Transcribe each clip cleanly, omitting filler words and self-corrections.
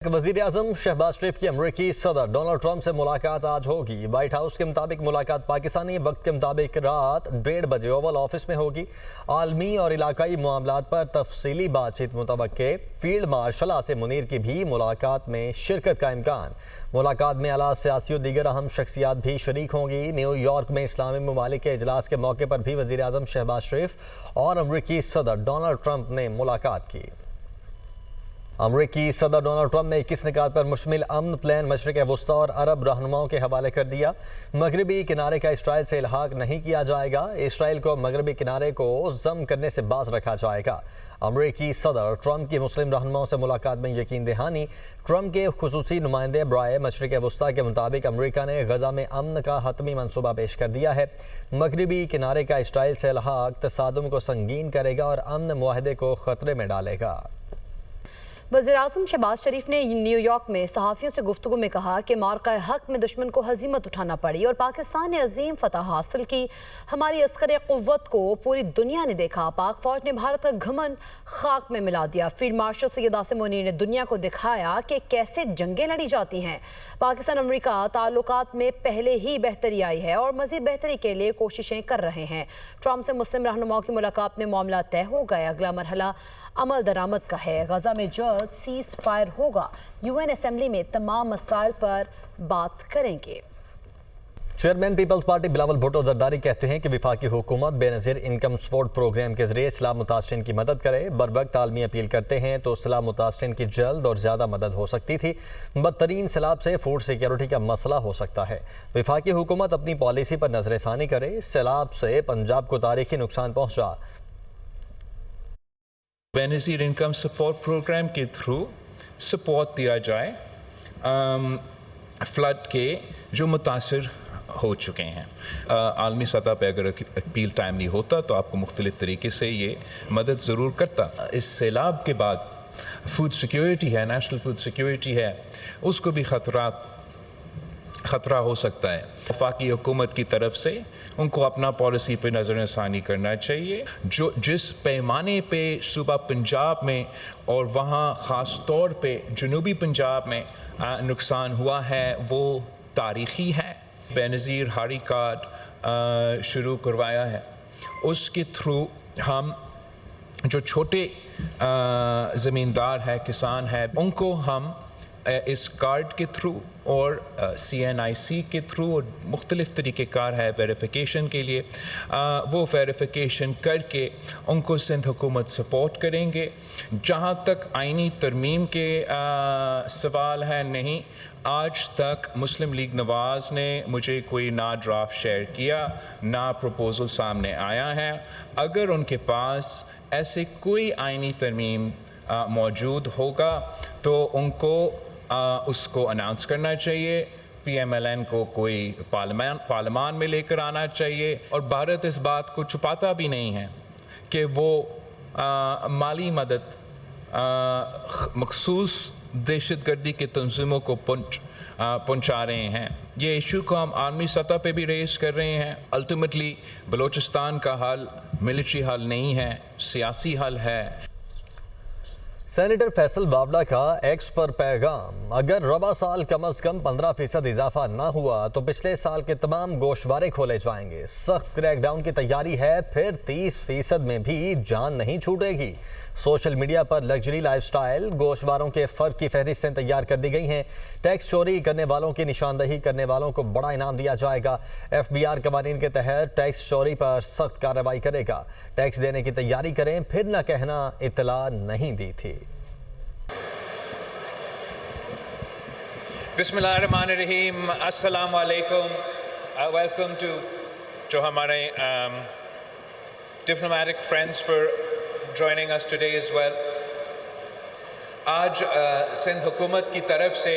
वजीर आजम शहबाज शरीफ की अमरीकी सदर डोनाल्ड ट्रंप से मुलाकात आज होगी। व्हाइट हाउस के मुताबिक मुलाकात पाकिस्तानी वक्त के मुताबिक रात 1:30 बजे ओवल ऑफिस में होगी। आलमी और इलाकाई मामलात पर तफसीली बातचीत मुतवक्के। फील्ड मार्शल आसिम मुनीर की भी मुलाकात में शिरकत का इम्कान। मुलाकात में आला सियासी और दीगर अहम शख्सियात भी शरीक होंगी। न्यूयॉर्क में इस्लामी ममालिक के इजलास के मौके पर भी वजीर आजम शहबाज शरीफ और अमरीकी सदर डोनाल्ड ट्रंप ने मुलाकात की। अमरीकी सदर डोनाल्ड ट्रंप ने 21 निकात पर मुश्तमिल अमन प्लान मशरिक़ वस्ता और अरब रहनुमाओं के हवाले कर दिया। मगरबी किनारे का इसराइल से इल्हाक नहीं किया जाएगा। इसराइल को मगरबी किनारे को जम करने से बाज रखा जाएगा। अमरीकी सदर ट्रंप की मुस्लिम रहनुमाओं से मुलाकात में यकीन दहानी। ट्रंप के खुसूसी नुमाइंदे बराए मशरिक़ वस्ता के मुताबिक अमरीका ने गजा में अमन का हतमी मनसूबा पेश कर दिया है। मगरबी किनारे का इसराइल से इल्हाक तसादुम को संगीन करेगा और अमन मुआहदे को खतरे में डालेगा। वज़ीर-ए-आज़म शहबाज शरीफ ने न्यूयॉर्क में सहाफ़ियों से गुफ्तगू में कहा कि मार्का हक में दुश्मन को हज़ीमत उठाना पड़ी और पाकिस्तान ने अजीम फतह हासिल की। हमारी अस्कर क़ुव्वत को पूरी दुनिया ने देखा। पाक फ़ौज ने भारत का घमंड खाक में मिला दिया। फील्ड मार्शल सैयद आसिम मुनीर ने दुनिया को दिखाया कि कैसे जंगें लड़ी जाती हैं। पाकिस्तान अमरीका ताल्लुकात में पहले ही बेहतरी आई है और मज़ीद बेहतरी के लिए कोशिशें कर रहे हैं। ट्रंप से मुस्लिम रहनुमाओं की मुलाकात में मामला तय हो गया। अगला मरहला अमल दरामद का है। गजा में जल्द सीज फायर होगा। यूएन असेंबली में तमाम मसाइल पर बात करेंगे। चेयरमैन पीपल्स पार्टी बिलावल भुट्टो जरदारी कहते हैं कि वफाकी हुकूमत बेनज़ीर इनकम सपोर्ट प्रोग्राम के जरिए सैलाब मुतासरीन की मदद करे। बर वक्त आलमी अपील करते हैं तो सैलाब मुतासरीन की जल्द और ज़्यादा मदद हो सकती थी। बदतरीन सैलाब से फूड सिक्योरिटी का मसला हो सकता है। वफाकी हुकूमत अपनी पॉलिसी पर नजरसानी करे। सैलाब से पंजाब को तारीखी नुकसान पहुँचा। बेनज़ीर इनकम सपोर्ट प्रोग्राम के थ्रू सपोर्ट दिया जाए फ्लड के जो मुतासर हो चुके हैं। आलमी सतह पे अगर अपील टाइमली होता तो आपको मुख्तलिफ तरीके से ये मदद ज़रूर करता। इस सैलाब के बाद फूड सिक्योरिटी है, नेशनल फूड सिक्योरिटी है, उसको भी ख़तरा हो सकता है। वफाकी हुकूमत की तरफ से उनको अपना पॉलिसी पे नज़रसानी करना चाहिए। जो जिस पैमाने पे सूबा पंजाब में और वहाँ ख़ास तौर पे जनूबी पंजाब में नुकसान हुआ है वो तारीख़ी है। बेनज़ीर हारी कार्ड शुरू करवाया है, उसके थ्रू हम जो छोटे ज़मींदार है, किसान है, उनको हम इस कार्ड के थ्रू और CNIC के थ्रू और मुख्तलिफ़ तरीक़ेकार है वेरिफिकेशन के लिए, वो वेरिफिकेशन करके उनको सिंध हुकूमत सपोर्ट करेंगे। जहाँ तक आइनी तरमीम के सवाल है, नहीं आज तक मुस्लिम लीग नवाज़ ने मुझे कोई ना ड्राफ्ट शेयर किया, ना प्रपोज़ल सामने आया है। अगर उनके पास ऐसे कोई आइनी तरमीम मौजूद होगा तो उनको उसको अनाउंस करना चाहिए। PMLN को कोई पार्लियामान में लेकर आना चाहिए। और भारत इस बात को छुपाता भी नहीं है कि वो माली मदद मखसूस दहशतगर्दी के तंजीमों को पहुँचा रहे हैं। ये इशू को हम आलमी सतह पे भी रेस कर रहे हैं। अल्टीमेटली बलूचिस्तान का हल मिलिट्री हल नहीं है, सियासी हल है। सेनेटर फैसल बावला का एक्स पर पैगाम, अगर रबा साल कम अज कम 15% इजाफा ना हुआ तो पिछले साल के तमाम गोशवारे खोले जाएंगे। सख्त क्रैकडाउन की तैयारी है, फिर 30% में भी जान नहीं छूटेगी। सोशल मीडिया पर लग्जरी लाइफस्टाइल गोशवारों के फ़र्क की फहरिस्तें तैयार कर दी गई हैं। टैक्स चोरी करने वालों की निशानदही करने वालों को बड़ा इनाम दिया जाएगा। FBR कवानीन के तहत टैक्स चोरी पर सख्त कार्रवाई करेगा। टैक्स देने की तैयारी करें, फिर न कहना इत्तला नहीं दी थी। बिस्मिल्लाहिर्रहमानिर्रहीम, अस्सलाम वालेकुम, वेलकम टू हमारे diplomatic friends for joining us today as well. आज सिंध हुकूमत की तरफ से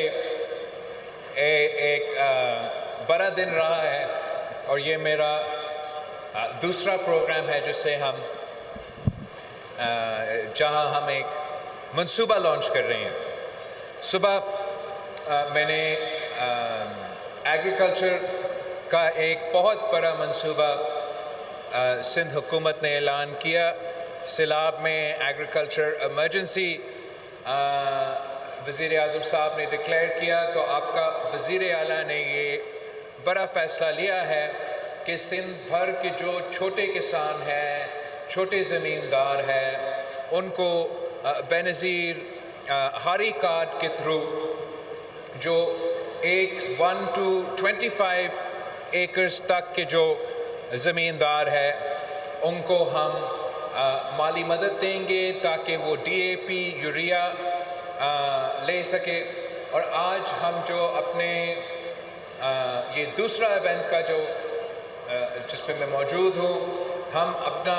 एक बड़ा दिन रहा है और ये मेरा दूसरा प्रोग्राम है जिससे हम जहां हम एक मंसूबा लॉन्च कर रहे हैं। सुबह मैंने एग्रीकल्चर का एक बहुत बड़ा मंसूबा सिंध हुकूमत ने ऐलान किया। सैलाब में एग्रीकल्चर इमरजेंसी वज़ीर आज़म साहब ने डिक्लेयर किया तो आपका वज़ीर आला ने ये बड़ा फ़ैसला लिया है कि सिंध भर के जो छोटे किसान हैं, छोटे ज़मींदार हैं, उनको बेनज़ीर हारी कार्ड के थ्रू जो 1 to 25 एकर्स तक के जो ज़मींदार है उनको हम माली मदद देंगे ताकि वो DAP यूरिया ले सके। और आज हम जो अपने ये दूसरा इवेंट का जो जिस पे मैं मौजूद हूँ, हम अपना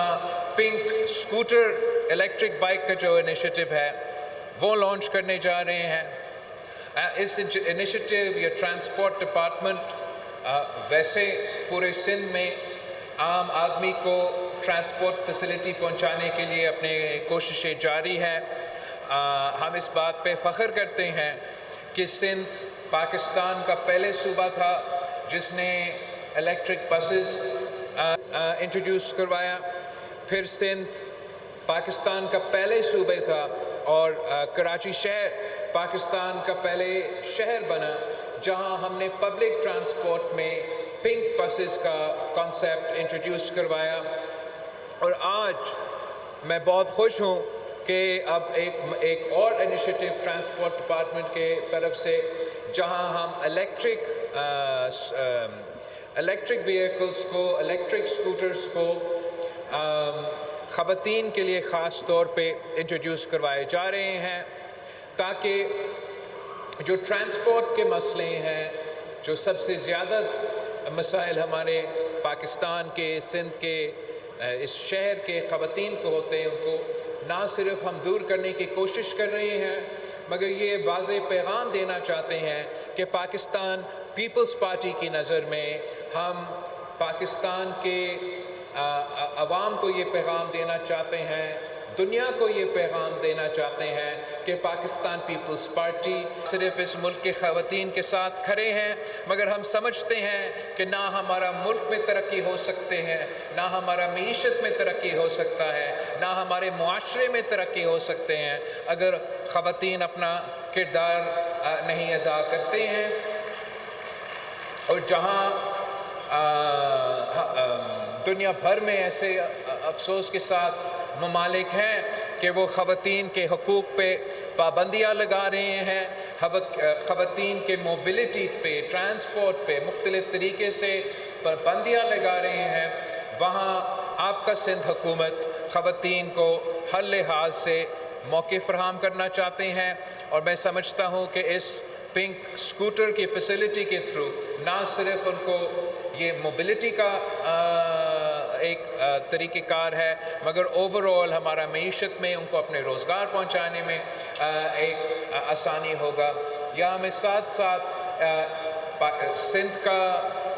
पिंक स्कूटर इलेक्ट्रिक बाइक का जो इनिशिएटिव है वो लॉन्च करने जा रहे हैं। इस इनिशिएटिव या ट्रांसपोर्ट डिपार्टमेंट वैसे पूरे सिंध में आम आदमी को ट्रांसपोर्ट फैसिलिटी पहुंचाने के लिए अपने कोशिशें जारी है। हम इस बात पे फ़ख्र करते हैं कि सिंध पाकिस्तान का पहले सूबा था जिसने इलेक्ट्रिक बसेस इंट्रोड्यूस करवाया। फिर सिंध पाकिस्तान का पहले सूबे था और कराची शहर पाकिस्तान का पहले शहर बना जहां हमने पब्लिक ट्रांसपोर्ट में पिंक बसेस का कॉन्सेप्ट इंट्रोड्यूस करवाया। और आज मैं बहुत खुश हूं कि अब एक और इनिशिएटिव ट्रांसपोर्ट डिपार्टमेंट के तरफ से जहां हम इलेक्ट्रिक व्हीकल्स को, इलेक्ट्रिक स्कूटर्स को ख़वातीन के लिए ख़ास तौर पे इंट्रोड्यूस करवाए जा रहे हैं ताकि जो ट्रांसपोर्ट के मसले हैं, जो सबसे ज़्यादा मसाइल हमारे पाकिस्तान के, सिंध के, इस शहर के ख़वातीन को होते हैं, उनको ना सिर्फ हम दूर करने की कोशिश कर रहे हैं मगर ये वाज़े पैगाम देना चाहते हैं कि पाकिस्तान पीपल्स पार्टी की नज़र में हम पाकिस्तान के अवाम को ये पैगाम देना चाहते हैं, दुनिया को ये पैगाम देना चाहते हैं कि पाकिस्तान पीपल्स पार्टी सिर्फ इस मुल्क के ख़वातीन के साथ खड़े हैं मगर हम समझते हैं कि ना हमारा मुल्क में तरक्की हो सकते हैं, ना हमारा मईशत में तरक्की हो सकता है, ना हमारे मुआशरे में तरक्की हो सकते हैं अगर ख़वातीन अपना किरदार नहीं अदा करते हैं। और जहाँ दुनिया भर में ऐसे अफसोस के साथ ममालिक हैं कि वो ख़वातीन के हकूक़ पे पाबंदियाँ लगा रहे हैं, ख़वातीन के मोबिलिटी पे, ट्रांसपोर्ट पे मुख्तलिफ़ तरीके से पाबंदियाँ लगा रहे हैं, वहाँ आपका सिंध हुकूमत ख़वातीन को हर लिहाज से मौके फ़राहम करना चाहते हैं। और मैं समझता हूँ कि इस पिंक स्कूटर की फैसिलिटी के थ्रू ना सिर्फ उनको ये मोबिलिटी का एक तरीक़ेकार है मगर ओवरऑल हमारा मईशत में उनको अपने रोज़गार पहुंचाने में एक आसानी होगा। यहाँ मैं साथ साथ सिंध का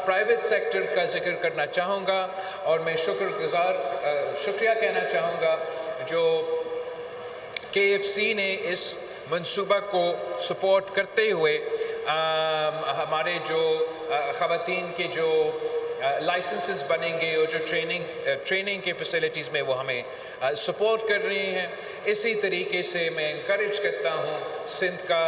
प्राइवेट सेक्टर का जिक्र करना चाहूँगा और मैं शुक्रिया कहना चाहूँगा जो KFC ने इस मंसूबा को सपोर्ट करते हुए हमारे जो ख़वातीन के जो लाइसेंसेस बनेंगे और जो ट्रेनिंग के फैसिलिटीज़ में वो हमें सपोर्ट कर रहे हैं। इसी तरीके से मैं इनकरेज करता हूँ सिंध का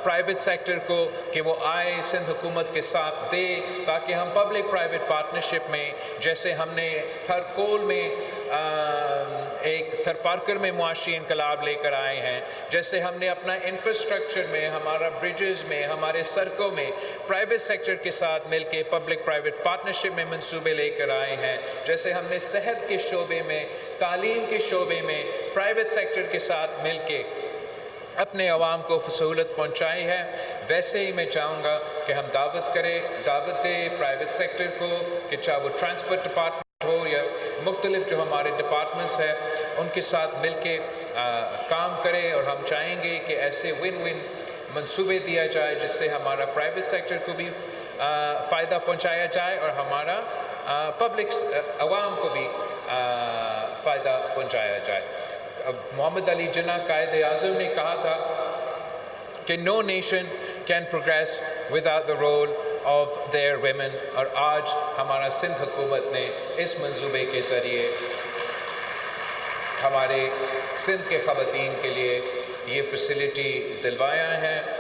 प्राइवेट सेक्टर को कि वो आए सिंध हुकूमत के साथ दे ताकि हम पब्लिक प्राइवेट पार्टनरशिप में जैसे हमने थरकोल में एक थरपारकर में मुआशी इनकलाब लेकर आए हैं, जैसे हमने अपना इंफ्रास्ट्रक्चर में, हमारा ब्रिजेस में, हमारे सड़कों में प्राइवेट सेक्टर के साथ मिलके पब्लिक प्राइवेट पार्टनरशिप में मंसूबे लेकर आए हैं, जैसे हमने सेहत के शोबे में, तालीम के शोबे में प्राइवेट सेक्टर के साथ मिलके अपने अवाम को सहूलत पहुँचाई है, वैसे ही मैं चाहूँगा कि हम दावत दें प्राइवेट सेक्टर को कि चाहे वो ट्रांसपोर्ट डिपार्टमेंट हो या मुख्तलिफ जो हमारे डिपार्टमेंट्स हैं उनके साथ मिल के काम करें। और हम चाहेंगे कि ऐसे विन विन मंसूबे दिया जाए जिससे हमारा प्राइवेट सेक्टर को भी फ़ायदा पहुँचाया जाए और हमारा पब्लिक अवाम को भी फ़ायदा पहुँचाया जाए। मोहम्मद अली जिन्ना कायद आज़म ने कहा था कि no nation can progress without the role of their women, और आज हमारा सिंध हुकूमत ने इस मंसूबे के ज़रिए हमारे सिंध के ख़वातीन के लिए یہ فیسلٹی دلوایا ہے